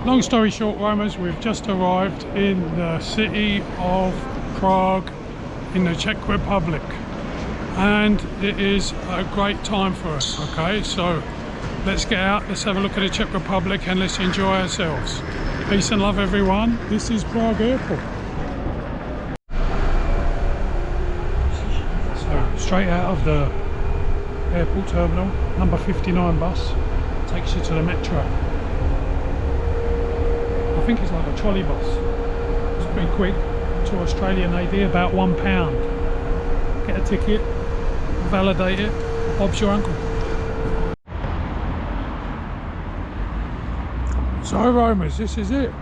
long story short, Romers, we've just arrived in the city of Prague in the Czech Republic, and it is a great time for us. Okay, so let's get out, let's have a look at the Czech Republic, and let's enjoy ourselves. Peace and love, everyone. This is Prague Airport. So straight out of the airport terminal, number 59 bus takes you to the metro. I think it's like a trolley bus. It's pretty quick. To Australian AD, about £1. Get a ticket, validate it, Bob's your uncle. So Romers, this is it.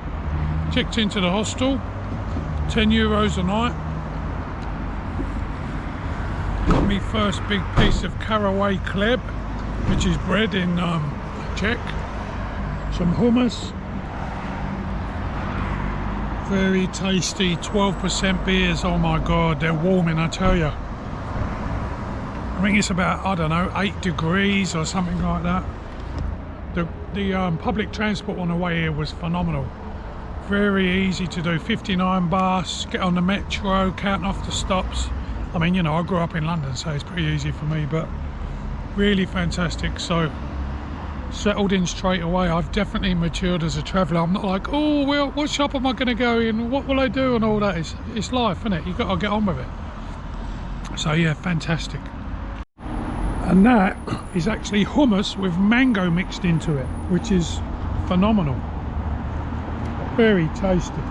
Checked into the hostel, €10 a night. Got me first big piece of caraway chleb, which is bread in Czech. Some hummus. Very tasty, 12% beers. Oh my god, they're warming, I tell you. I think it's about, I don't know, 8 degrees or something like that. The public transport on the way here was phenomenal. Very easy to do. 59 bus, get on the metro, counting off the stops. I mean, you know, I grew up in London, so it's pretty easy for me, but really fantastic. So settled in straight away. I've definitely matured as a traveller. I'm not like, oh well, what shop am I going to go in, what will I do, and all that. It's life, isn't it? You've got to get on with it. So yeah, fantastic. And that is actually hummus with mango mixed into it, which is phenomenal. Very tasty.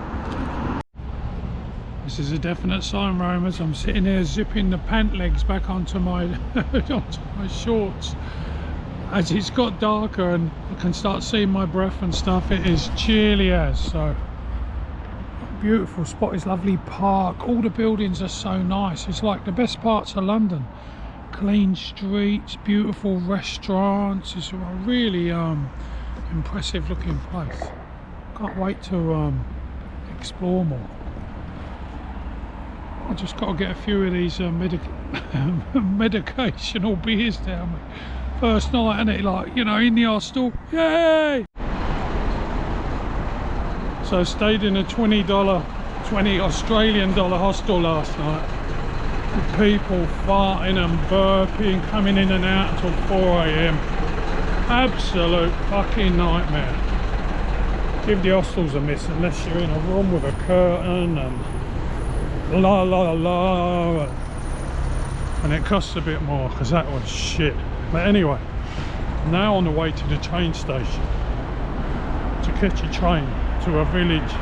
This is a definite sign, Romers. I'm sitting here zipping the pant legs back onto my onto my shorts. As it's got darker and I can start seeing my breath and stuff, it is chilly as. So beautiful spot. Is lovely park. All the buildings are so nice. It's like the best parts of London. Clean streets, beautiful restaurants. It's a really impressive looking place. Can't wait to explore more. I just got to get a few of these medicational beers down me. First night, and it, like, you know, in the hostel. Yay! So I stayed in a $20 Australian dollar hostel last night. With people farting and burping, coming in and out until 4 AM. Absolute fucking nightmare. Give the hostels a miss unless you're in a room with a curtain and la la la. And it costs a bit more because that was shit. But anyway, now on the way to the train station to catch a train to a village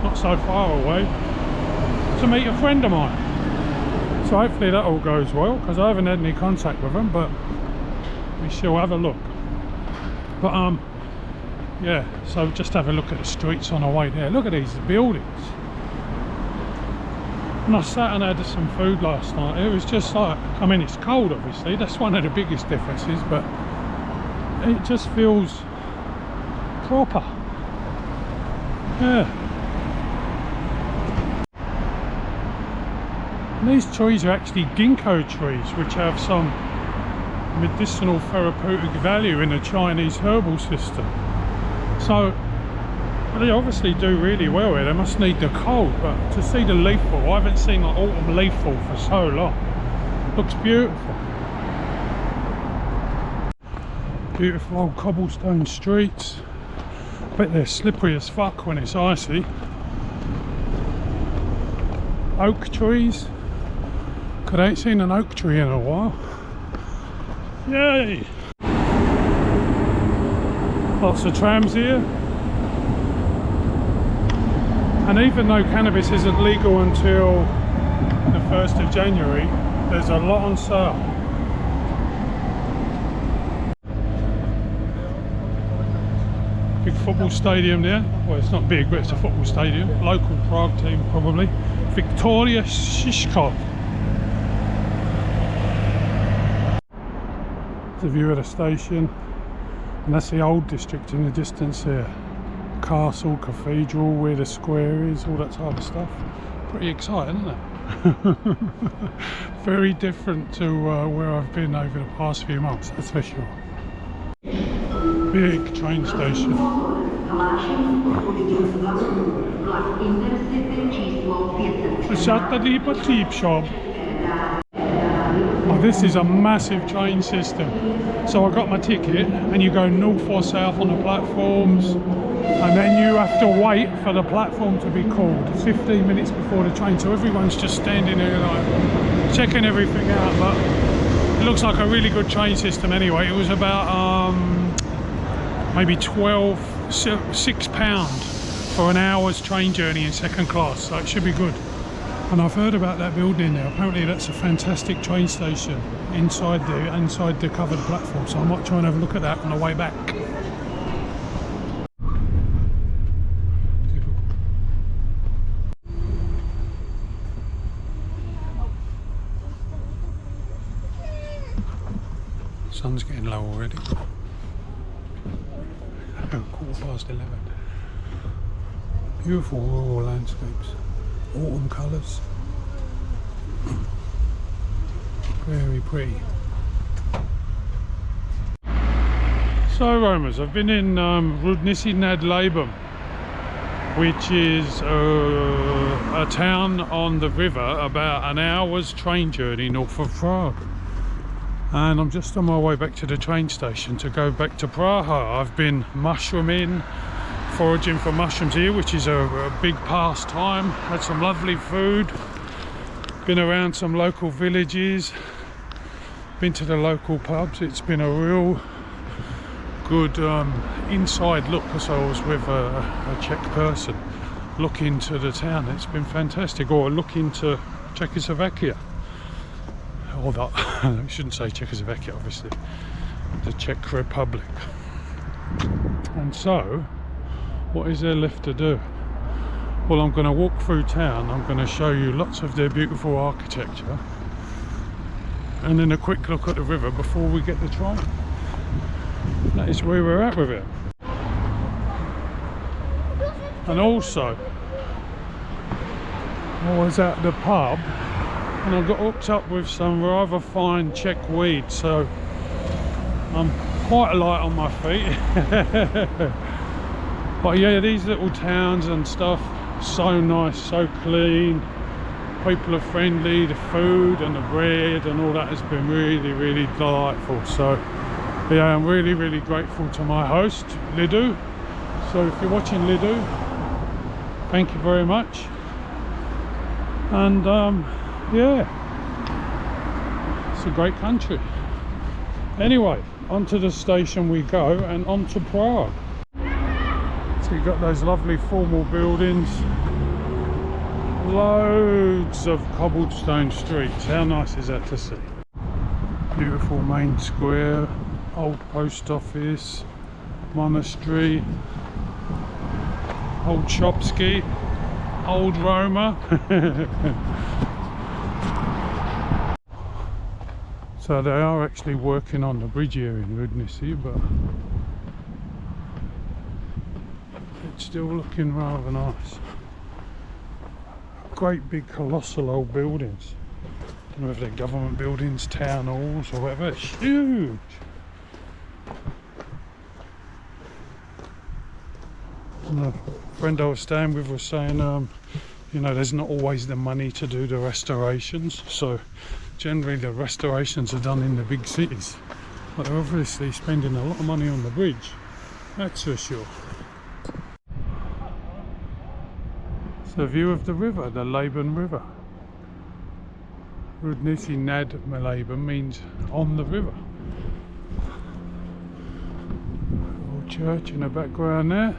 not so far away to meet a friend of mine. So hopefully that all goes well, because I haven't had any contact with them, but we shall have a look. But yeah, so just have a look at the streets on the way there. Look at these buildings. And I sat and had some food last night. It was just like, I mean, it's cold obviously, that's one of the biggest differences, but it just feels proper. Yeah. And these trees are actually ginkgo trees, which have some medicinal therapeutic value in the Chinese herbal system. So they obviously do really well here. They must need the cold, but to see the leaf fall, I haven't seen like autumn leaf fall for so long. Looks beautiful. Beautiful old cobblestone streets. Bet they're slippery as fuck when it's icy. Oak trees. God, I ain't seen an oak tree in a while. Yay! Lots of trams here. And even though cannabis isn't legal until the 1st of January, there's a lot on sale. Big football stadium there. Well, it's not big, but it's a football stadium. Local Prague team probably. Victoria Shishkov. The view of the station, and that's the old district in the distance here. Castle, cathedral, where the square is, all that type of stuff. Pretty exciting, isn't it? Very different to where I've been over the past few months, that's for sure. Big train station. Is that the cheap shop? Oh, this is a massive train system. So I got my ticket and you go north or south on the platforms, and then you have to wait for the platform to be called 15 minutes before the train. So everyone's just standing there like checking everything out, but it looks like a really good train system anyway. It was about maybe £6 for an hour's train journey in second class, so it should be good. And I've heard about that building there. Apparently that's a fantastic train station inside the covered platform, so I might try and have a look at that on the way back. Sun's getting low already. 11:15. Beautiful rural landscapes, autumn colours, very pretty. So Romers, I've been in Roudnice nad Labem, which is a town on the river about an hour's train journey north of Prague. And I'm just on my way back to the train station to go back to Prague. I've been mushrooming, foraging for mushrooms here, which is a big pastime. Had some lovely food, been around some local villages, been to the local pubs. It's been a real good inside look, because I was with a Czech person, look into the town. It's been fantastic. Or look into Czechoslovakia. Or that, I shouldn't say Czechoslovakia, obviously, the Czech Republic. And so, what is there left to do? Well, I'm going to walk through town. I'm going to show you lots of their beautiful architecture, and then a quick look at the river before we get the train. That is where we're at with it. And also, I was at the pub and I got hooked up with some rather fine Czech weed, so I'm quite light on my feet. But yeah, these little towns and stuff, so nice, so clean, people are friendly, the food and the bread and all that has been really, really delightful. So yeah, I'm really, really grateful to my host, Lidu. So if you're watching, Lidu, thank you very much. And yeah, it's a great country. Anyway, onto the station we go, and on to Prague. So you've got those lovely formal buildings, loads of cobblestone streets. How nice is that to see? Beautiful main square, old post office, monastery, old Shopski, old Roma. So they are actually working on the bridge here in Roudnice, but it's still looking rather nice. Great big colossal old buildings. I don't know if they're government buildings, town halls or whatever. It's huge. And a friend I was staying with was saying, you know, there's not always the money to do the restorations, so generally the restorations are done in the big cities, but they're obviously spending a lot of money on the bridge, that's for sure. It's a view of the river, the Labem River. Roudnice nad Labem means on the river. Old church in the background there.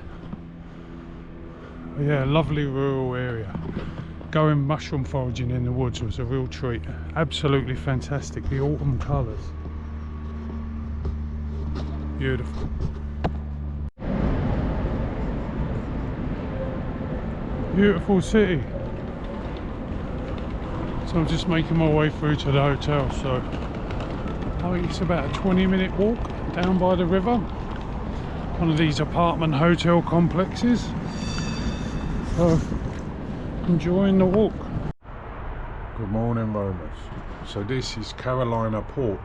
Yeah, lovely rural area. Going mushroom foraging in the woods was a real treat. Absolutely fantastic. The autumn colours. Beautiful. Beautiful city. So I'm just making my way through to the hotel. So I think it's about a 20-minute walk down by the river. One of these apartment hotel complexes. So enjoying the walk. Good morning, Romers. So this is Carolina Port.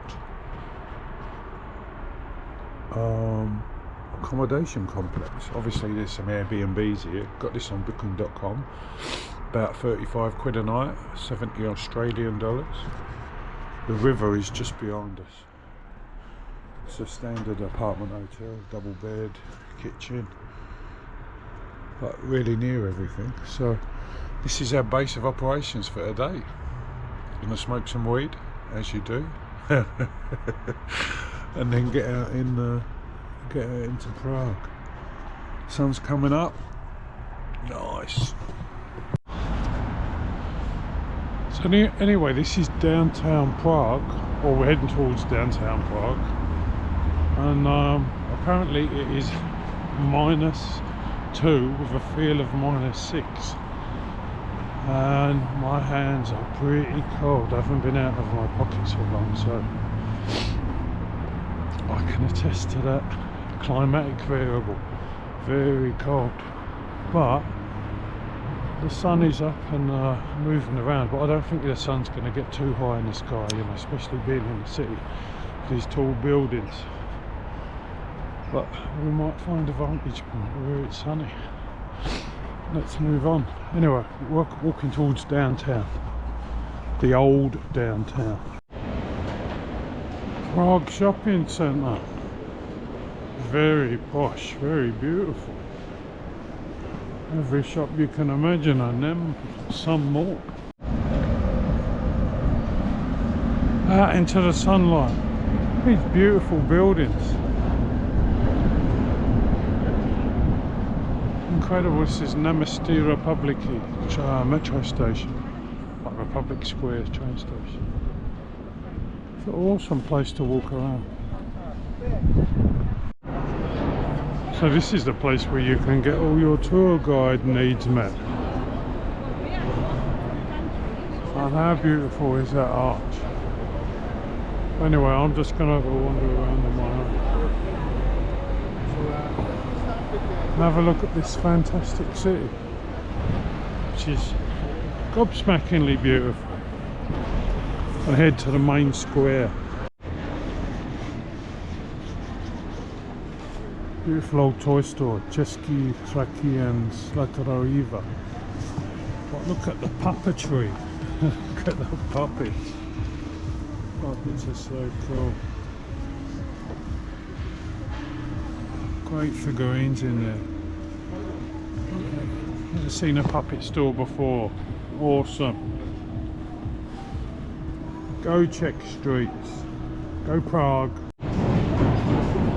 accommodation complex. Obviously there's some Airbnbs here. Got this on booking.com. About 35 quid a night, 70 Australian dollars. The river is just behind us. It's a standard apartment hotel, double bed, kitchen, but really near everything. So this is our base of operations for today. Gonna smoke some weed, as you do, and then get out into Prague. Sun's coming up. Nice. So anyway, this is downtown Prague, or we're heading towards downtown Prague, and apparently it is -2 with a feel of -6, and my hands are pretty cold. I haven't been out of my pocket so long, so I can attest to that climatic variable. Very cold, but the sun is up and moving around, but I don't think the sun's going to get too high in the sky, you know, especially being in the city, these tall buildings. But we might find a vantage point where it's sunny. Let's move on. Anyway, walking towards downtown, the old downtown. Prague shopping centre, very posh, very beautiful. Every shop you can imagine, and then some more. Out into the sunlight, these beautiful buildings. Incredible. This is Czech Republic metro station, like Republic Square train station. It's an awesome place to walk around. So this is the place where you can get all your tour guide needs met. And how beautiful is that arch? Anyway, I'm just going to have a wander around on my own. And have a look at this fantastic city, which is gobsmackingly beautiful. And head to the main square. Beautiful old toy store, Czech Republic and Roudnice. But look at the puppetry. Look at the puppets. Puppets are so cool. Great figurines in there. Never seen a puppet store before. Awesome. Go Czech streets. Go Prague.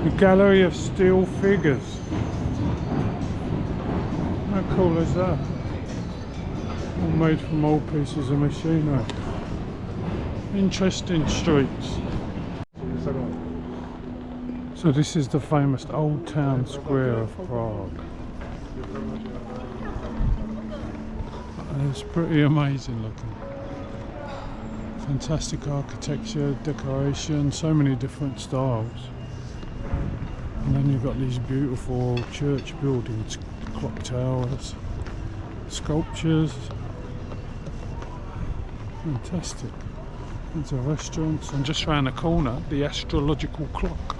The gallery of steel figures. How cool is that? All made from old pieces of machinery. Interesting streets. So this is the famous Old Town Square of Prague. And it's pretty amazing looking. Fantastic architecture, decoration, so many different styles. And then you've got these beautiful church buildings, clock towers, sculptures. Fantastic. There's a restaurant, and just round the corner, the astrological clock.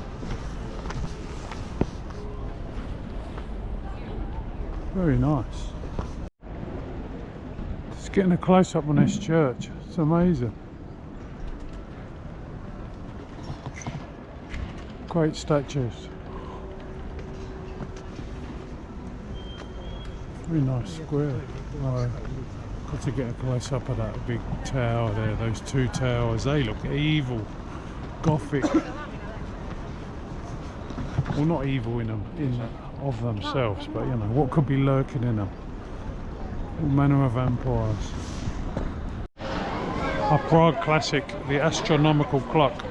Very nice. Just getting a close up on this church. It's amazing. Great statues. Very nice square. Got to get a close up of that big tower there. Those two towers, they look evil, gothic. Well, not evil in of themselves, but you know what could be lurking in them. All manner of vampires. A Prague classic, the astronomical clock.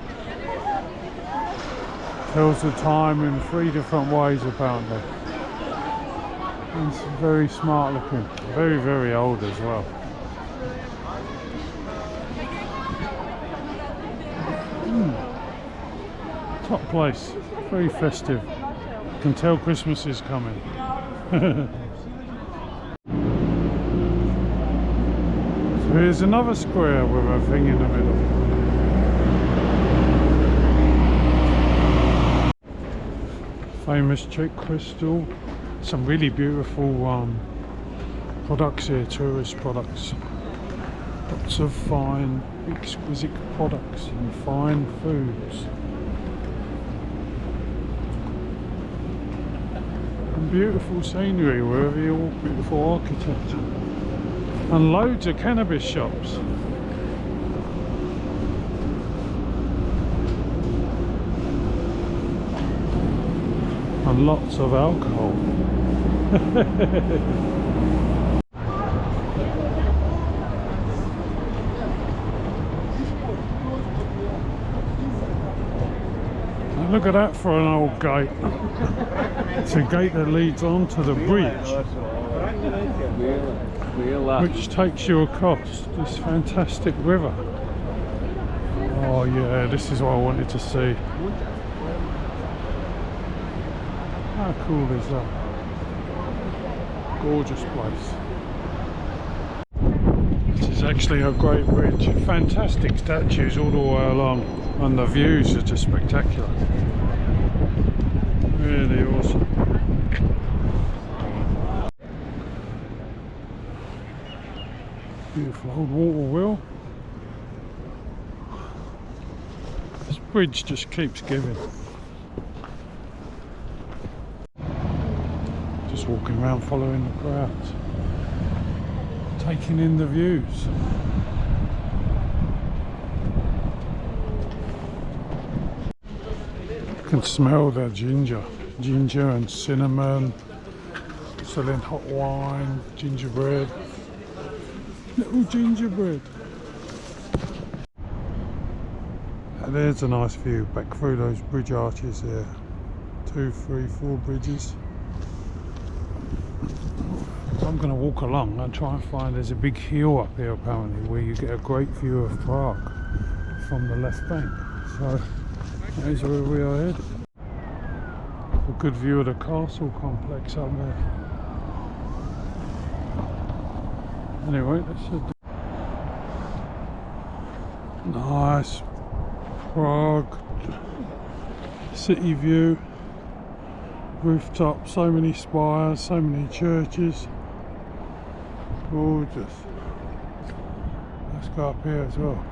Tells the time in 3 different ways apparently. And it's very smart looking, very, very old as well. Top place, very festive. You can tell Christmas is coming. So here's another square with a thing in the middle. famous Czech crystal. Some really beautiful products here, tourist products. Lots of fine, exquisite products and fine foods. And beautiful scenery wherever you walk, beautiful architecture. And loads of cannabis shops. And lots of alcohol. Look at that for an old gate. It's a gate that leads onto the bridge, which takes you across this fantastic river. Oh yeah, this is what I wanted to see. How cool is that? Gorgeous place. This is actually a great bridge. Fantastic statues all the way along, and the views are just spectacular. Really awesome. Beautiful old water wheel. This bridge just keeps giving. Just walking around following the crowds, taking in the views. You can smell the ginger and cinnamon, selling hot wine, gingerbread, little gingerbread. And there's a nice view back through those bridge arches there. 2, 3, 4 bridges. I'm going to walk along and try and find, there's a big hill up here apparently where you get a great view of Prague from the left bank. So that's where we are headed. A good view of the castle complex up there. Anyway, that's a nice Prague city view. Rooftop, so many spires, so many churches. Gorgeous. Let's go up here as well.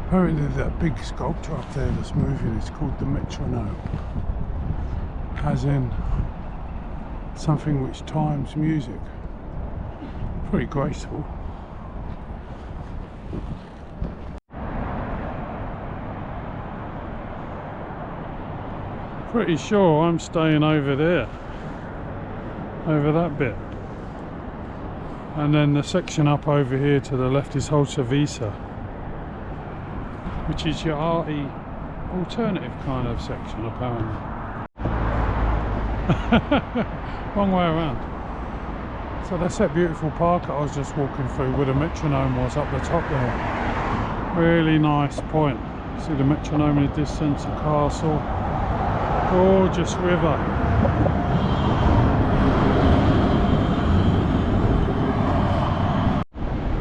Apparently that big sculpture up there that's moving is called the Metronome, as in something which times music. Pretty graceful. Pretty sure I'm staying over there, over that bit. And then the section up over here to the left is Holcevisa, which is your arty alternative kind of section apparently. Wrong way around. So that's that beautiful park I was just walking through where the Metronome was up the top there. Really nice point. See the Metronome in the distance, the castle. Gorgeous river.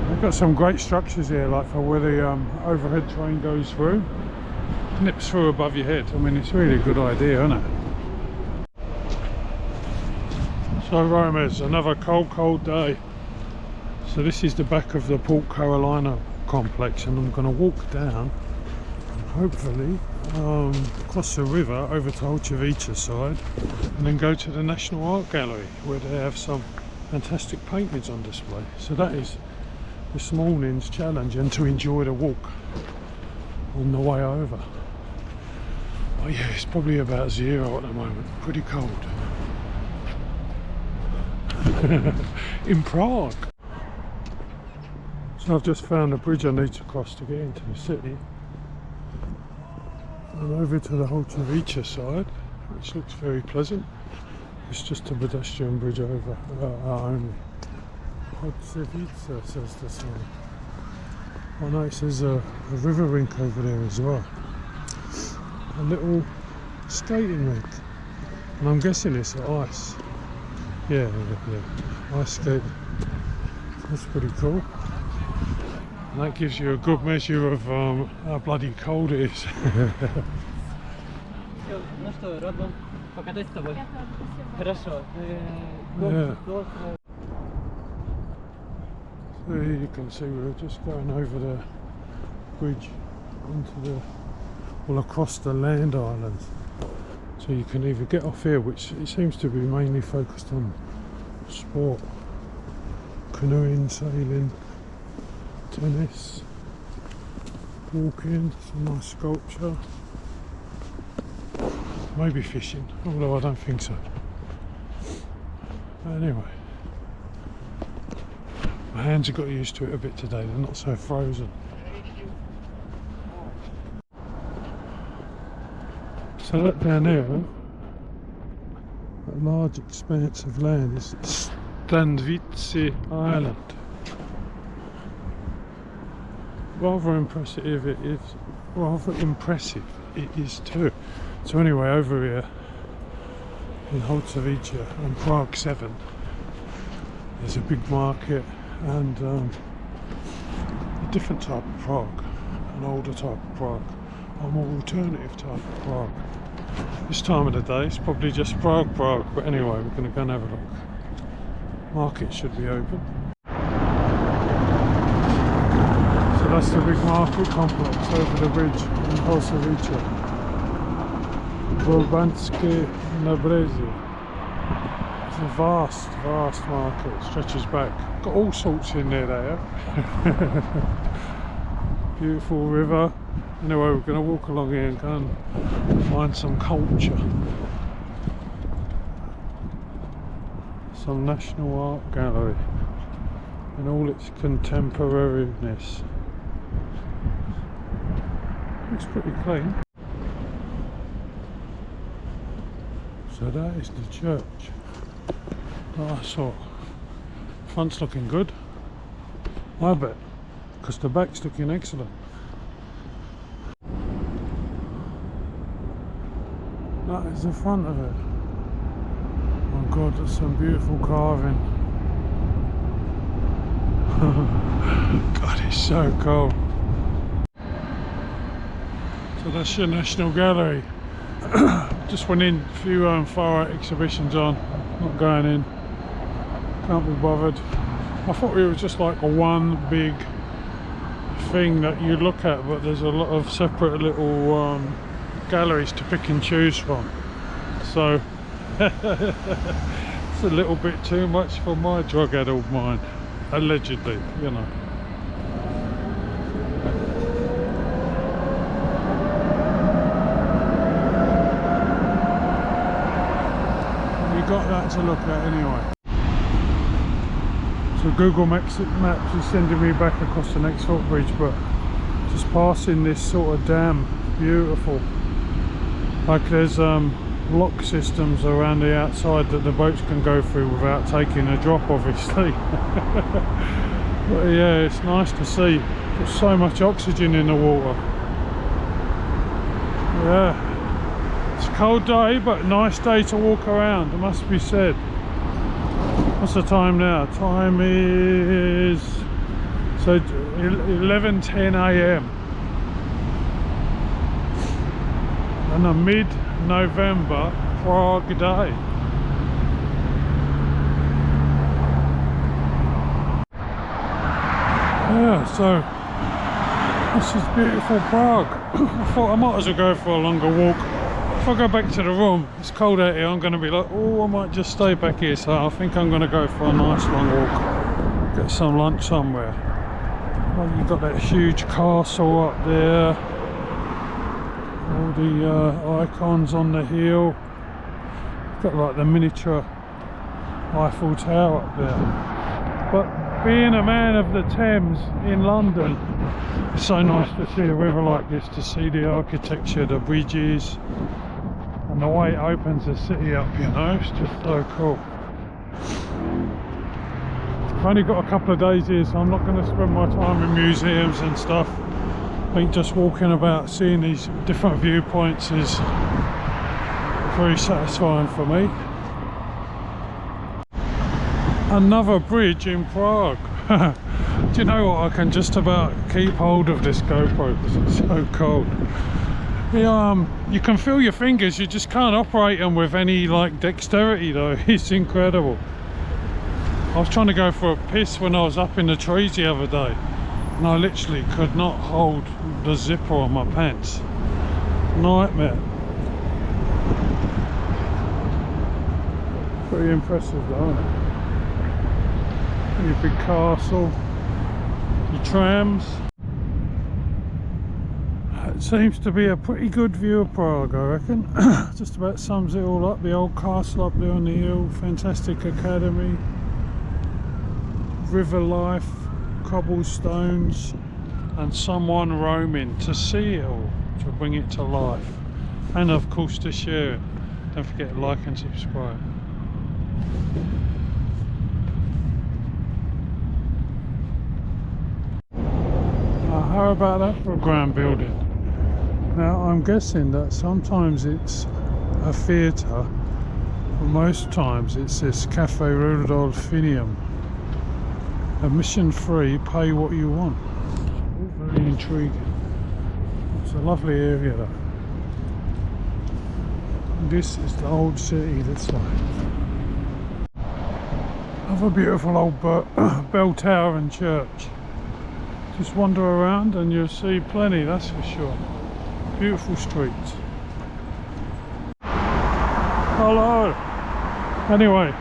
They've got some great structures here, like for where the overhead train goes through. Nips through above your head. I mean, it's really a good idea, isn't it? So Romers, another cold day. So this is the back of the Port Carolina complex, and I'm going to walk down and hopefully cross the river over to Holcevita side and then go to the National Art Gallery where they have some fantastic paintings on display. So that is this morning's challenge, and to enjoy the walk on the way over. Oh yeah, it's probably about 0 at the moment, pretty cold. In Prague. So I've just found a bridge I need to cross to get into the city. And over to the Holcevita side, which looks very pleasant. It's just a pedestrian bridge over only. Holcevita says the sign. Oh no, it says a river rink over there as well. A little skating rink. And I'm guessing it's ice. Yeah, ice skate. That's pretty cool. And that gives you a good measure of how bloody cold it is. что, рад вам покатать с тобой. Хорошо. Yeah. So here you can see we're just going over the bridge onto the, well, across the land islands. So you can either get off here, which it seems to be mainly focused on sport, canoeing, sailing, tennis, walking, some nice sculpture, maybe fishing, although I don't think so. Anyway, my hands have got used to it a bit today, they're not so frozen. So that down there, that large expanse of land is Stanvice Island. Rather impressive it is, too. So anyway, over here in Holcowice and Prague 7 there's a big market and a different type of Prague, an older type of Prague, a more alternative type of Prague. This time of the day it's probably just Prague, but anyway, we're going to go and have a look. Market should be open. So that's the big market complex over the bridge in Holcowice. Roudnice na Breze. It's a vast market, it stretches back. Got all sorts in there, they have. Beautiful river. Anyway, we're going to walk along here and go and find some culture. Some National Art Gallery in all its contemporariness. Looks pretty clean. So that is the church that I saw. Front's looking good, I bet, because the back's looking excellent. That is the front of it. Oh god, there's some beautiful carving. God, it's so cool. So that's your National Gallery. Just went in, a few far out exhibitions on, not going in, can't be bothered. I thought it was just like a one big thing that you look at, but there's a lot of separate little galleries to pick and choose from. So it's a little bit too much for my drug-addled mind, allegedly, you know. Got that to look at anyway. So Google Maps is sending me back across the next footbridge, but just passing this sort of dam, beautiful. Like there's lock systems around the outside that the boats can go through without taking a drop, obviously. But yeah, it's nice to see. There's so much oxygen in the water. Yeah. It's a cold day, but nice day to walk around, it must be said. What's the time now? Time is 11:10 AM on a mid-November Prague day. Yeah, so this is beautiful Prague. I thought I might as well go for a longer walk. If I go back to the room, it's cold out here, I'm going to be like, oh, I might just stay back here. So I think I'm going to go for a nice long walk, get some lunch somewhere. Well, you've got that huge castle up there, all the icons on the hill. You've got like the miniature Eiffel Tower up there. But being a man of the Thames in London, it's so nice to see a river like this, to see the architecture, the bridges, and the way it opens the city up, you know, it's just so cool. I've only got a couple of days here, so I'm not going to spend my time in museums and stuff. I think just walking about, seeing these different viewpoints is very satisfying for me. Another bridge in Prague. Do you know what, I can just about keep hold of this GoPro because it's so cold. You can feel your fingers, you just can't operate them with any like dexterity though. It's incredible. I was trying to go for a piss when I was up in the trees the other day, and I literally could not hold the zipper on my pants. Nightmare. Pretty impressive though, isn't it? Your big castle, your trams. It seems to be a pretty good view of Prague, I reckon. Just about sums it all up. The old castle up there on the hill, fantastic academy, river life, cobblestones, and someone roaming to see it all, to bring it to life, and of course to share it. Don't forget to like and subscribe. How about that for a grand building? Now I'm guessing that sometimes it's a theatre, but most times it's this Cafe Roudnice. Admission free, pay what you want. All very intriguing. It's a lovely area though. This is the old city this way. Another beautiful old bell tower and church. Just wander around and you'll see plenty, that's for sure. Beautiful streets. Hello. Anyway,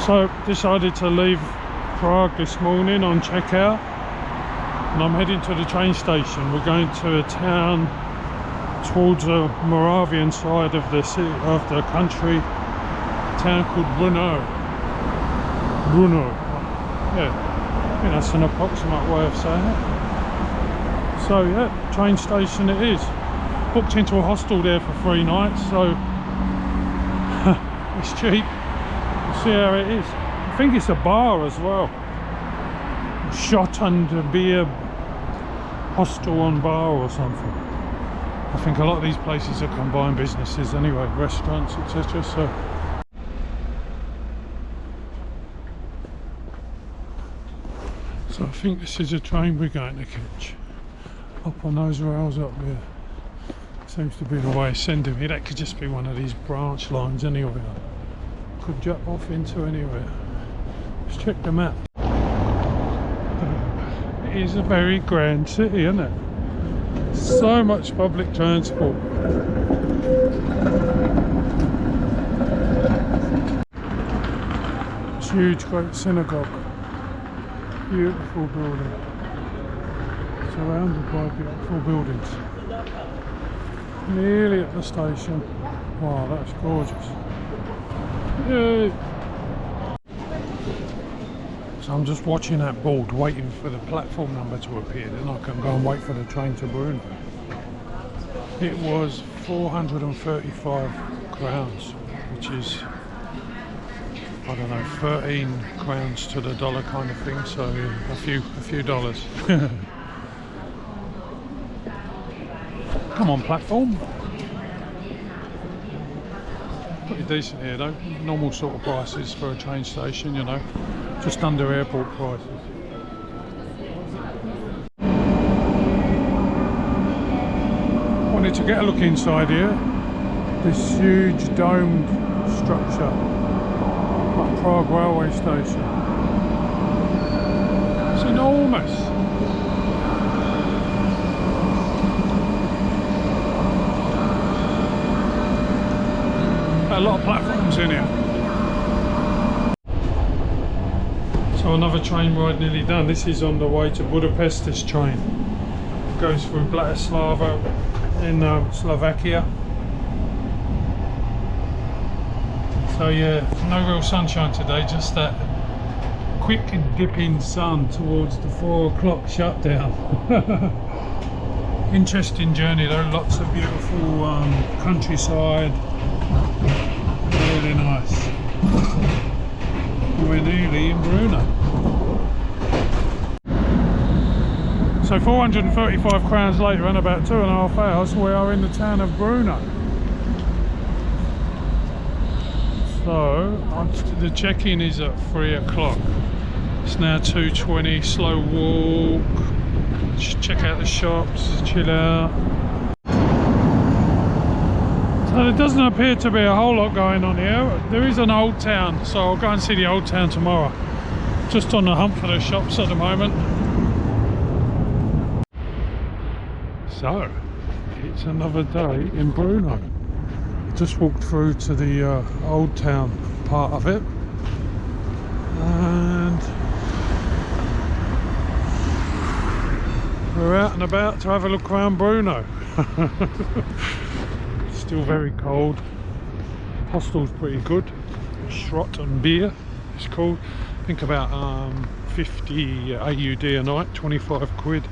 so decided to leave Prague this morning on checkout, and I'm heading to the train station. We're going to a town towards the Moravian side of the city, of the country, a town called Brno. Yeah, I think that's an approximate way of saying it. So yeah, train station it is. Booked into a hostel there for 3 nights, so it's cheap. We'll see how it is. I think it's a bar as well. Shot and beer hostel and bar or something. I think a lot of these places are combined businesses anyway, restaurants, etc. So I think this is a train we're going to catch. Up on those rails up there. Seems to be the way it's sending me. That could just be one of these branch lines anywhere. Could jump off into anywhere. Let's check the map. It is a very grand city, isn't it? So much public transport. It's huge, great synagogue. Beautiful building. Surrounded by beautiful buildings. Nearly at the station. Wow, that's gorgeous. Yay! So I'm just watching that board, waiting for the platform number to appear, then I can go and wait for the train to Brno. It was 435 crowns, which is, I don't know, 13 crowns to the dollar kind of thing, so a few dollars. Come on, platform. Pretty decent here though, normal sort of prices for a train station, you know, just under airport prices. Wanted to get a look inside here. This huge domed structure, like Prague railway station. It's enormous. A lot of platforms in here. So another train ride nearly done. This is on the way to Budapest, this train. It goes through Bratislava in Slovakia. So yeah, no real sunshine today, just that quick dipping sun towards the 4 o'clock shutdown. Interesting journey though, lots of beautiful countryside. Really nice. We're nearly in Brno. So 435 crowns later and about 2.5 hours we are in the town of Brno. So the check-in is at 3 o'clock. It's now 2:20, slow walk, just check out the shops, chill out. So there doesn't appear to be a whole lot going on here. There is an old town, so I'll go and see the old town tomorrow. Just on the hunt for the shops at the moment. So, it's another day in Brno. Just walked through to the old town part of it. And we're out and about to have a look around Brno. Still very cold. Hostel's pretty good. Schrott and beer it's called. I think about 50 AUD a night, 25 quid.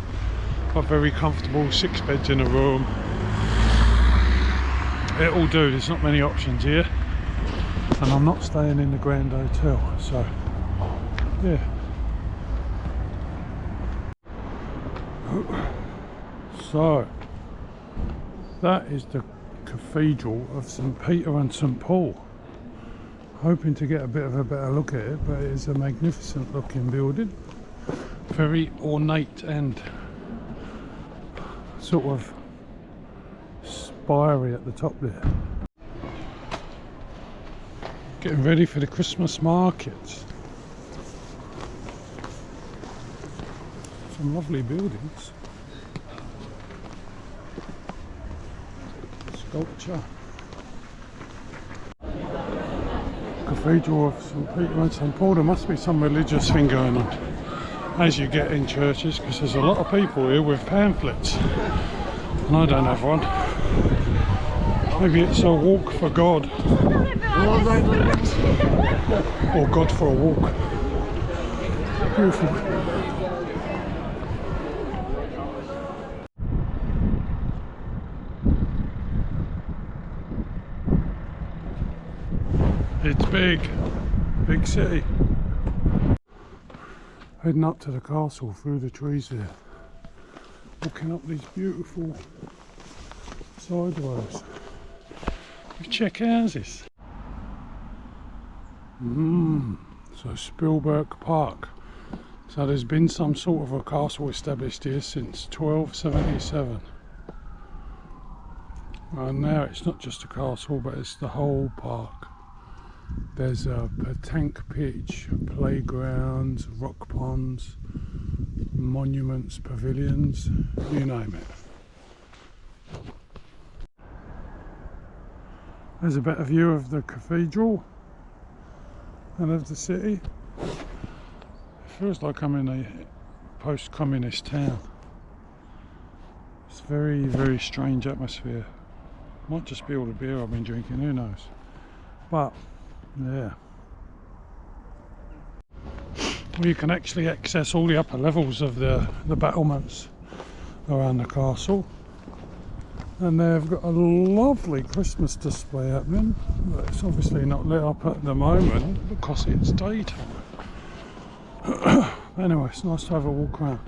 But very comfortable, 6 beds in a room. It'll do, there's not many options here. And I'm not staying in the Grand Hotel, so yeah. So that is the Cathedral of St. Peter and St. Paul. Hoping to get a bit of a better look at it, but it is a magnificent looking building. Very ornate and sort of spirey at the top there. Getting ready for the Christmas markets. Some lovely buildings. Sculpture. Cathedral of St. Peter and St. Paul. There must be some religious thing going on as you get in churches, because there's a lot of people here with pamphlets and I don't have one. Maybe it's a walk for God or God for a walk. Beautiful. It's big city. Heading up to the castle through the trees there. Walking up these beautiful side roads with Czech houses. So Spilberk Park. So there's been some sort of a castle established here since 1277. And now it's not just a castle, but it's the whole park. There's a tank pitch, playgrounds, rock ponds, monuments, pavilions, you name it. There's a better view of the cathedral and of the city. It feels like I'm in a post-communist town. It's a very, very strange atmosphere. Might just be all the beer I've been drinking, who knows. But yeah, well, you can actually access all the upper levels of the battlements around the castle, and they've got a lovely Christmas display happening, but it's obviously not lit up at the moment because it's daytime. Anyway, it's nice to have a walk around.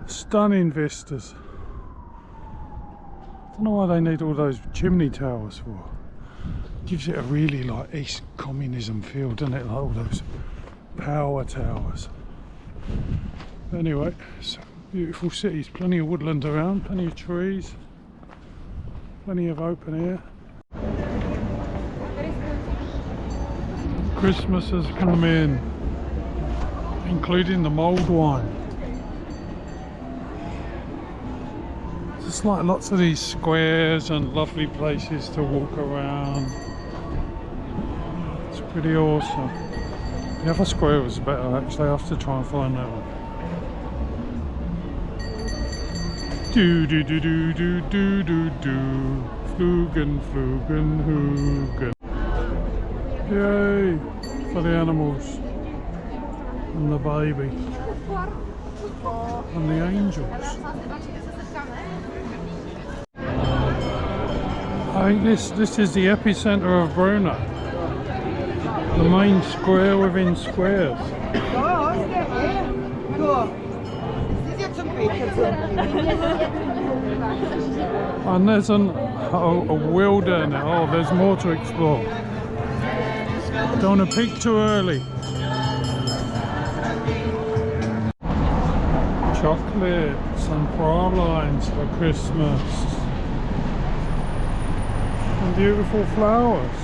Stunning vistas. I don't know why they need all those chimney towers for. Gives it a really like East communism feel, doesn't it? Like all those power towers. But anyway, it's beautiful cities, plenty of woodland around, plenty of trees, plenty of open air. Christmas has come in, including the mulled wine. Just like lots of these squares and lovely places to walk around. It's pretty awesome. The other square was better actually. I have to try and find that one. Do do do do do do do do. Flugen, flugen, hugen. Yay for the animals and the baby and the angels. I think this is the epicenter of Brno, the main square within squares. And there's a wheel down there. Oh, there's more to explore. Don't want to peek too early. chocolates and pralines for Christmas. And beautiful flowers.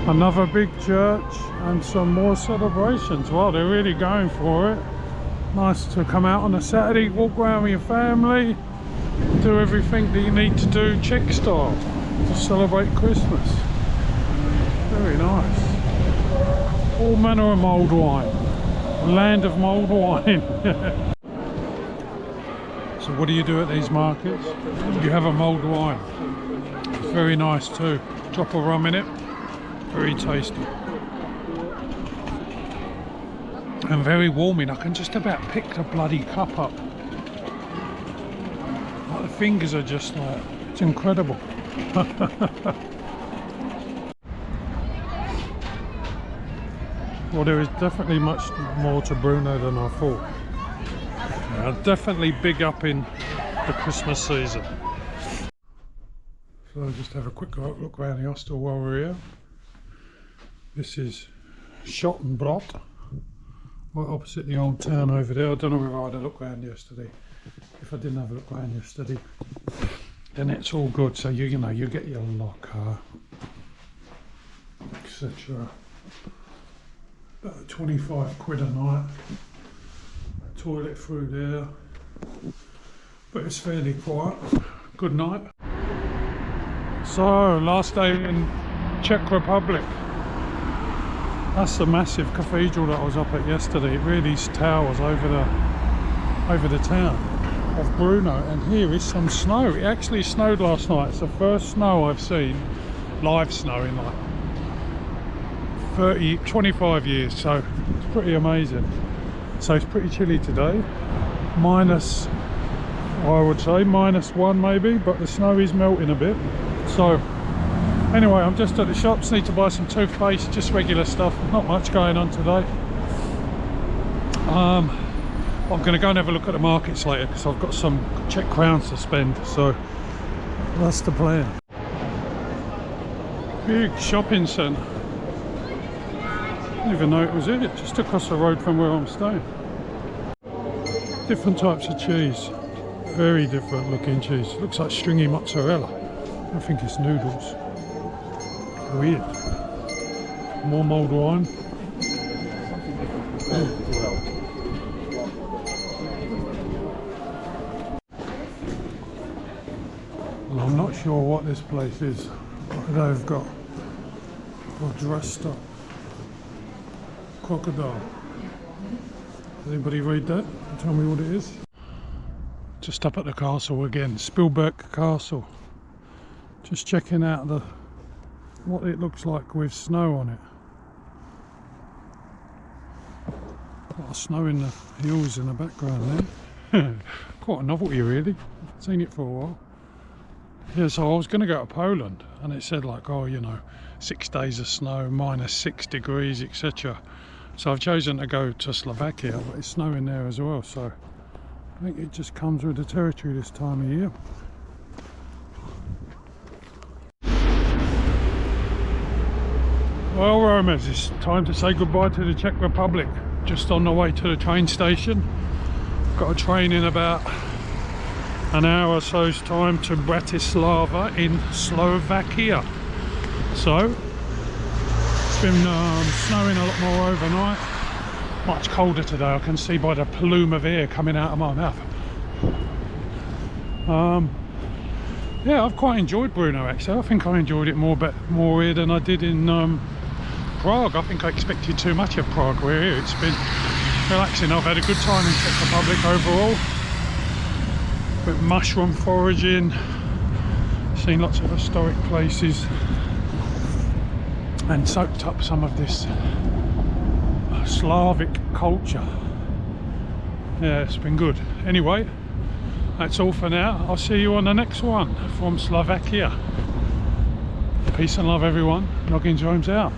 Another big church and some more celebrations. Well, they're really going for it. Nice to come out on a Saturday, walk around with your family, do everything that you need to do Czech style to celebrate Christmas. Very nice. All manner of mulled wine. Land of mulled wine. So what do you do at these markets? You have a mulled wine. It's very nice too. Drop of rum in it. Very tasty. And very warming. I can just about pick the bloody cup up. Like the fingers are just like, it's incredible. Well, there is definitely much more to Brno than I thought. Definitely big up in the Christmas season. So I'll just have a quick look around the hostel while we're here. This is Spilberk, right opposite the old town over there. I don't know whether I had a look around yesterday. If I didn't have a look around yesterday, then it's all good. So you know, you get your locker, etc. About 25 quid a night. Toilet through there, but it's fairly quiet. Good night. So last day in Czech Republic. That's the massive cathedral that I was up at yesterday. It really towers over the town of Brno, and here is some snow. It actually snowed last night. It's the first snow I've seen, live snow, in like 25 years, so it's pretty amazing. So it's pretty chilly today, minus, I would say -1 maybe, but the snow is melting a bit. So anyway, I'm just at the shops, need to buy some toothpaste, just regular stuff, not much going on today. I'm going to go and have a look at the markets later because I've got some Czech crowns to spend, so that's the plan. Big shopping centre. I didn't even know it was it, just across the road from where I'm staying. Different types of cheese, very different looking cheese. Looks like stringy mozzarella. I think it's noodles. Weird. More mulled wine. Well, I'm not sure what this place is, but they've got dressed up crocodile. Anybody read that? Tell me what it is. Just up at the castle again, Spilberk Castle. Just checking out what it looks like with snow on it. A lot of snow in the hills in the background there. Quite a novelty really. I've seen it for a while. Yeah, so I was going to go to Poland and it said like, oh, you know, 6 days of snow, -6 degrees, etc. So I've chosen to go to Slovakia, but it's snowing there as well, so I think it just comes with the territory this time of year. Well, Romans, it's time to say goodbye to the Czech Republic. Just on the way to the train station. Got a train in about an hour or so's time to Bratislava in Slovakia. So it's been snowing a lot more overnight. Much colder today. I can see by the plume of air coming out of my mouth. Yeah, I've quite enjoyed Brno actually. I think I enjoyed it more here than I did in Prague. I think I expected too much of Prague. We're here. It's been relaxing. I've had a good time in Czech Republic overall. With mushroom foraging, seen lots of historic places, and soaked up some of this Slavic culture. Yeah, it's been good. Anyway, that's all for now. I'll see you on the next one from Slovakia. Peace and love everyone. Noggins Rome's out.